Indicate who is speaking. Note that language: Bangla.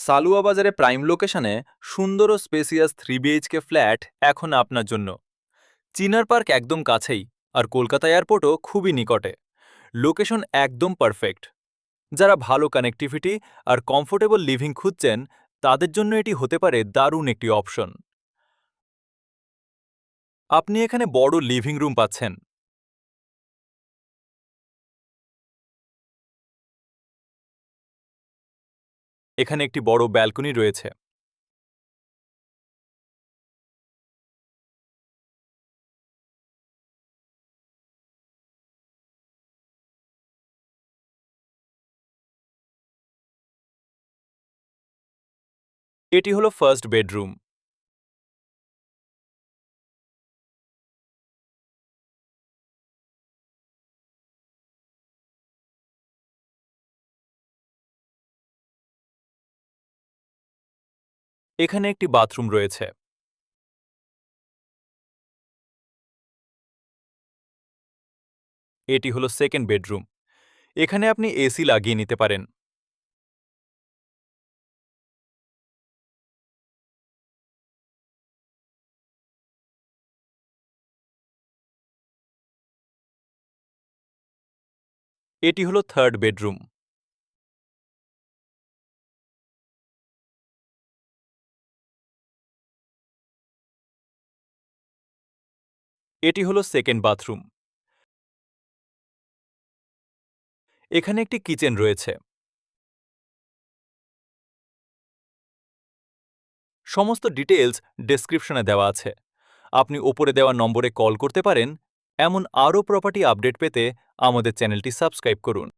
Speaker 1: সালুয়া বাজারে প্রাইম লোকেশনে সুন্দর ও স্পেসিয়াস 3 BHK ফ্ল্যাট এখন আপনার জন্য। চিনার পার্ক একদম কাছেই, আর কলকাতা এয়ারপোর্টও খুবই নিকটে। লোকেশন একদম পারফেক্ট। যারা ভালো কানেক্টিভিটি আর কমফোর্টেবল লিভিং খুঁজছেন, তাদের জন্য এটি হতে পারে দারুণ একটি অপশন। আপনি এখানে বড় লিভিং রুম পাচ্ছেন। এখানে একটি বড় ব্যালকনি রয়েছে। এটি হলো ফার্স্ট বেডরুম। এখানে একটি বাথরুম রয়েছে। এটি হলো সেকেন্ড বেডরুম। এখানে আপনি এসি লাগিয়ে নিতে পারেন। এটি হলো থার্ড বেডরুম। এটি হলো সেকেন্ড বাথরুম। এখানে একটি কিচেন রয়েছে। সমস্ত ডিটেলস ডেসক্রিপশনে দেওয়া আছে। আপনি ওপরে দেওয়া নম্বরে কল করতে পারেন। এমন আরও প্রপার্টি আপডেট পেতে আমাদের চ্যানেলটি সাবস্ক্রাইব করুন।